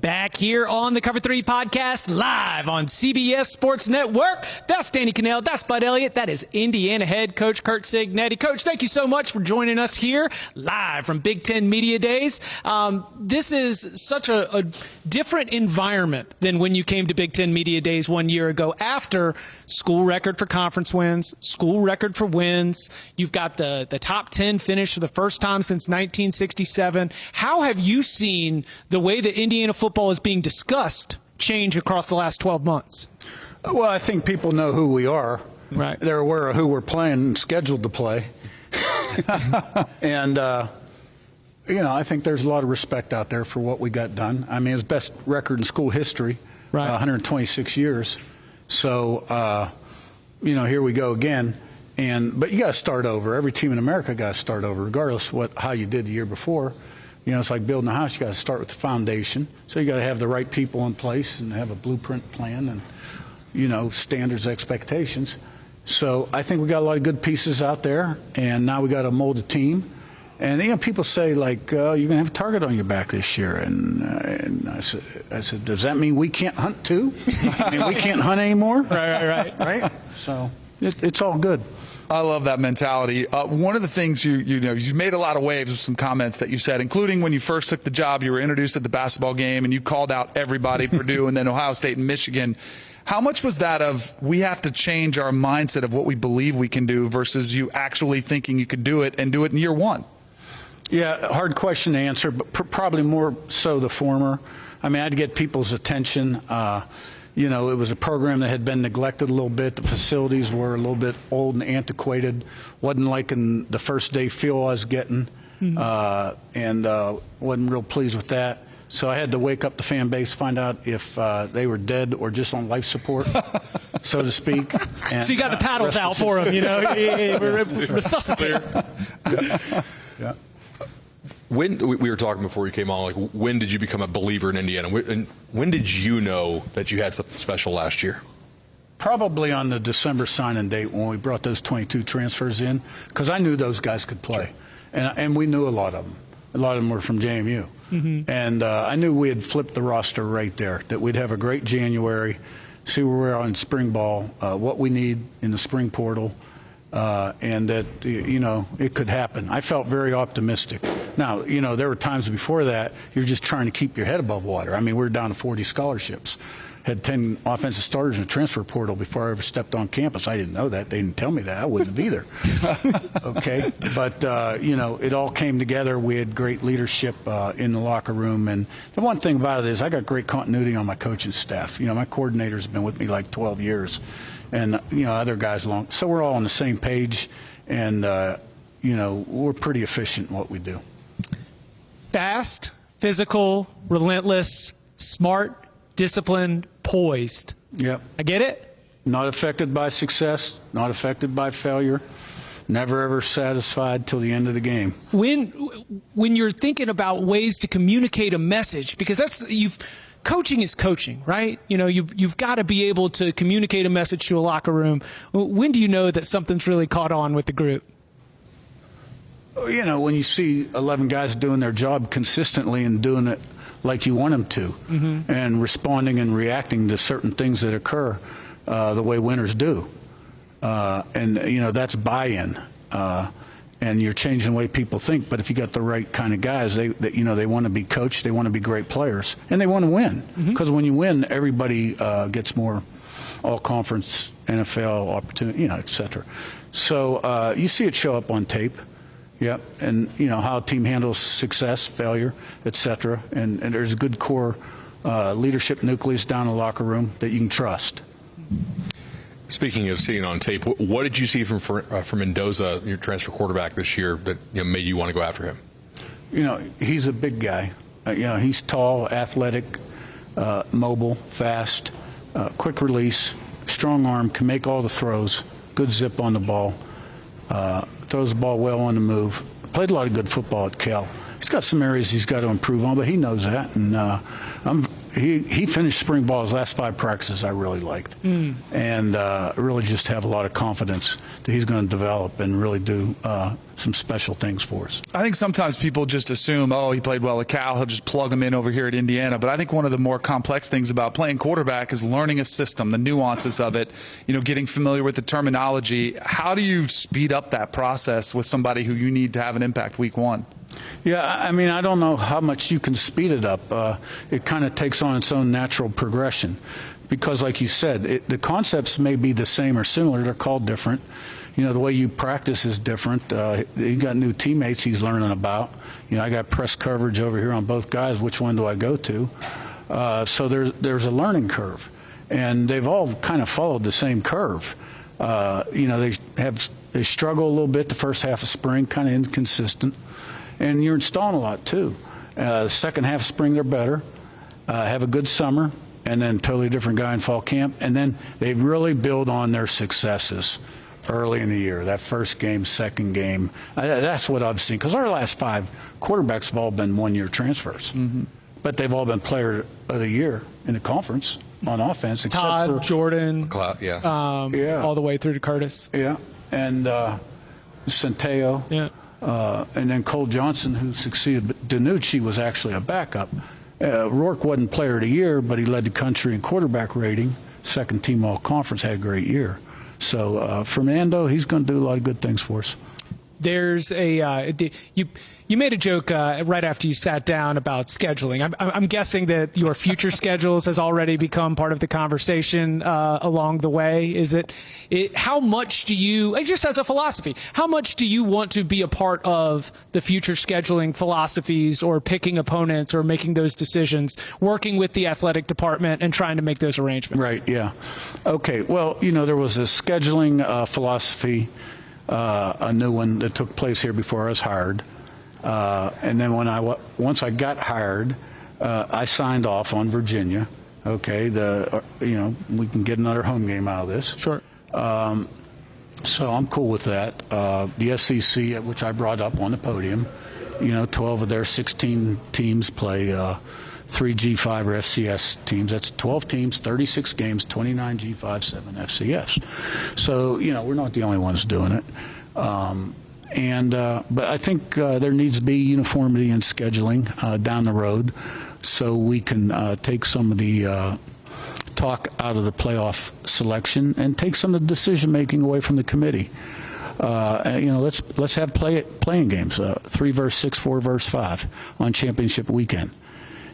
Back here on the Cover 3 podcast, live on CBS Sports Network. That's Danny Kanell. That's Bud Elliott. That is Indiana head coach Curt Cignetti. Coach, thank you so much for joining us here live from Big Ten Media Days. This is such a different environment than when you came to Big Ten Media Days 1 year ago. After school record for conference wins, school record for wins, you've got the top 10 finish for the first time since 1967. How have you seen the way that Indiana football is being discussed change across the last 12 months? Well, I think people know who we are. Right. They're aware of who we're playing and scheduled to play. And, I think there's a lot of respect out there for what we got done. I mean, it was best record in school history, right. 126 years. So, here we go again. But you got to start over. Every team in America got to start over, regardless of how you did the year before. It's like building a house. You got to start with the foundation. So you got to have the right people in place and have a blueprint plan and, standards, expectations. So I think we got a lot of good pieces out there, and now we got to mold a team. And, people say, like, you're going to have a target on your back this year. And I said, does that mean we can't hunt too? I mean, we can't hunt anymore? Right? So it's all good. I love that mentality. One of the things you made a lot of waves with some comments that you said, including when you first took the job, you were introduced at the basketball game and you called out everybody, Purdue and then Ohio State and Michigan. How much was that of we have to change our mindset of what we believe we can do versus you actually thinking you could do it and do it in year one? Yeah, hard question to answer, but probably more so the former. I mean, I had to get people's attention. It was a program that had been neglected a little bit. The facilities were a little bit old and antiquated. Wasn't liking the first day feel I was getting, and wasn't real pleased with that. So I had to wake up the fan base, find out if they were dead or just on life support, so to speak. And, so you got the paddles out for them, resuscitate. Yeah. When we were talking before you came on, like, when did you become a believer in Indiana? And when did you know that you had something special last year? Probably on the December signing date when we brought those 22 transfers in, because I knew those guys could play, and we knew a lot of them. A lot of them were from JMU, and I knew we had flipped the roster right there. That we'd have a great January, see where we're on spring ball, what we need in the spring portal. And that, it could happen. I felt very optimistic. Now, there were times before that you're just trying to keep your head above water. I mean, we were down to 40 scholarships. Had 10 offensive starters in the transfer portal before I ever stepped on campus. I didn't know that. They didn't tell me that. I wouldn't have either. Okay? But, it all came together. We had great leadership in the locker room. And the one thing about it is I got great continuity on my coaching staff. My coordinator's been with me like 12 years. And, other guys long. So we're all on the same page. And, we're pretty efficient in what we do. Fast, physical, relentless, smart, disciplined, poised. Yep. I get it? Not affected by success, not affected by failure, never ever satisfied till the end of the game. When you're thinking about ways to communicate a message, because coaching is coaching, right? You've got to be able to communicate a message to a locker room. When do you know that something's really caught on with the group? When you see 11 guys doing their job consistently and doing it like you want them to, and responding and reacting to certain things that occur the way winners do. That's buy-in. And you're changing the way people think. But if you got the right kind of guys, they want to be coached, they want to be great players, and they want to win. Because when you win, everybody gets more all-conference, NFL opportunity, et cetera. So you see it show up on tape. Yep, and how a team handles success, failure, et cetera. And there's a good core leadership nucleus down in the locker room that you can trust. Speaking of seeing on tape, what did you see from Mendoza, your transfer quarterback this year, that made you want to go after him? He's a big guy. He's tall, athletic, mobile, fast, quick release, strong arm, can make all the throws, good zip on the ball, throws the ball well on the move. Played a lot of good football at Cal. He's got some areas he's got to improve on, but he knows that. And he finished spring ball. His last 5 practices I really liked, and really just have a lot of confidence that he's going to develop and really do some special things for us. I think sometimes people just assume, oh, he played well at Cal, he'll just plug him in over here at Indiana. But I think one of the more complex things about playing quarterback is learning a system, the nuances of it, getting familiar with the terminology. How do you speed up that process with somebody who you need to have an impact week 1? Yeah, I mean, I don't know how much you can speed it up. It kind of takes on its own natural progression because, like you said, the concepts may be the same or similar. They're called different. The way you practice is different. You got new teammates he's learning about. I got press coverage over here on both guys. Which one do I go to? So there's a learning curve, and they've all kind of followed the same curve. They struggle a little bit the first half of spring, kind of inconsistent. And you're installing a lot, too. The second half of spring, they're better. Have a good summer, and then totally different guy in fall camp. And then they really build on their successes early in the year. That first game, second game. That's what I've seen. Because our last 5 quarterbacks have all been one-year transfers. But they've all been player of the year in the conference on offense. Except Todd, Jordan, all the way through to Curtis. Yeah, and Centeo. Yeah. And then Cole Johnson, who succeeded. But DiNucci was actually a backup. Rourke wasn't player of the year, but he led the country in quarterback rating. Second team all-conference, had a great year. So Fernando, he's going to do a lot of good things for us. There's you made a joke right after you sat down about scheduling. I'm guessing that your future schedules has already become part of the conversation along the way. Is it how much do you, just as a philosophy, how much do you want to be a part of the future scheduling philosophies or picking opponents or making those decisions, working with the athletic department and trying to make those arrangements? Right, yeah. Okay, well, there was a scheduling philosophy, a new one that took place here before I was hired. And then once I got hired, I signed off on Virginia. Okay, we can get another home game out of this. Sure. So I'm cool with that. The SEC, which I brought up on the podium, 12 of their 16 teams play 3 G5 or FCS teams. That's 12 teams, 36 games, 29 G5, 7 FCS. So, we're not the only ones doing it. But I think there needs to be uniformity in scheduling down the road so we can take some of the talk out of the playoff selection and take some of the decision-making away from the committee. Let's have playing games, 3 versus 6, 4 versus 5 on championship weekend.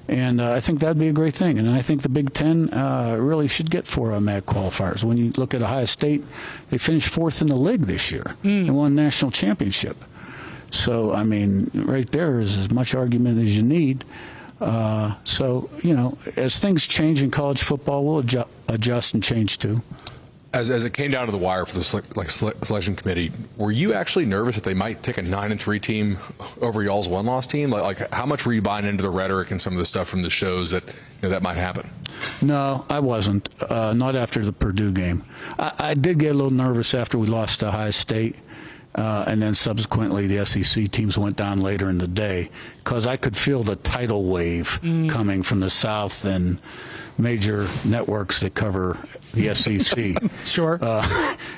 And I think that'd be a great thing. And I think the Big Ten really should get 4 MAC qualifiers. When you look at Ohio State, they finished 4th in the league this year and won a national championship. So, right there is as much argument as you need. As things change in college football, we'll adjust and change too. As it came down to the wire for the selection committee, were you actually nervous that they might take a 9-3 team over y'all's 1-loss team? Like how much were you buying into the rhetoric and some of the stuff from the shows that that might happen? No, I wasn't. Not after the Purdue game. I did get a little nervous after we lost to Ohio State. And then subsequently the SEC teams went down later in the day because I could feel the tidal wave coming from the South and major networks that cover the SEC. Sure.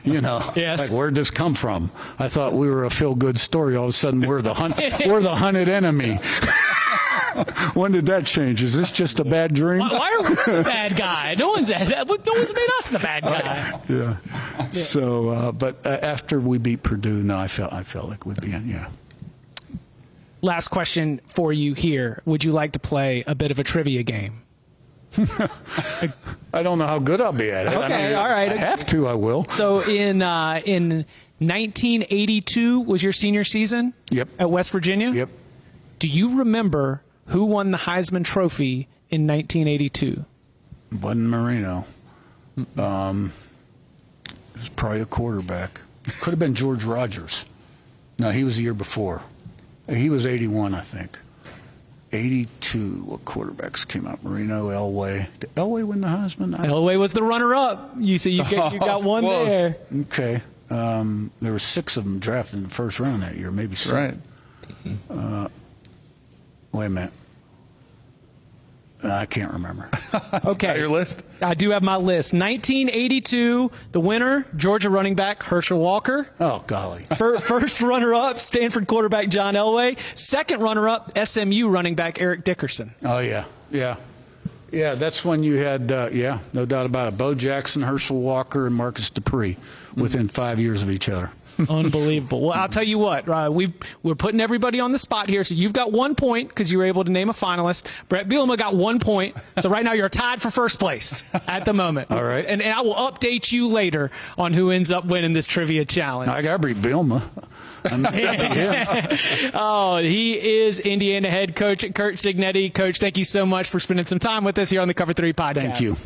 Yes. Like, where'd this come from? I thought we were a feel-good story. All of a sudden, we're the hunted enemy. When did that change? Is this just a bad dream? Why are we the bad guy? No one's made us the bad guy. Yeah. So, but after we beat Purdue, I felt like we'd be in. Yeah. Last question for you here. Would you like to play a bit of a trivia game? I don't know how good I'll be at it. Okay, all right. I have to, I will. So in 1982 was your senior season? Yep. At West Virginia? Yep. Do you remember who won the Heisman Trophy in 1982? It wasn't Marino. It was probably a quarterback. Could have been George Rogers. No, he was the year before. He was 81, I think. 82, what quarterbacks came out? Marino, Elway. Did Elway win the Heisman? Elway was the runner-up. You got one there. Okay. There were 6 of them drafted in the first round that year, maybe 7. Right. Wait a minute. I can't remember. Okay. Got your list? I do have my list. 1982, the winner, Georgia running back Herschel Walker. Oh, golly. First runner-up, Stanford quarterback John Elway. Second runner-up, SMU running back Eric Dickerson. Oh, yeah. Yeah, that's when you had, no doubt about it, Bo Jackson, Herschel Walker, and Marcus Dupree within 5 years of each other. Unbelievable. Well, I'll tell you what, we're putting everybody on the spot here. So you've got 1 point because you were able to name a finalist. Brett Bielema got 1 point. So right now you're tied for first place at the moment. All right. And I will update you later on who ends up winning this trivia challenge. I got to beat Bielema. Oh, he is Indiana head coach Curt Cignetti. Coach, thank you so much for spending some time with us here on the Cover 3 podcast. Thank you.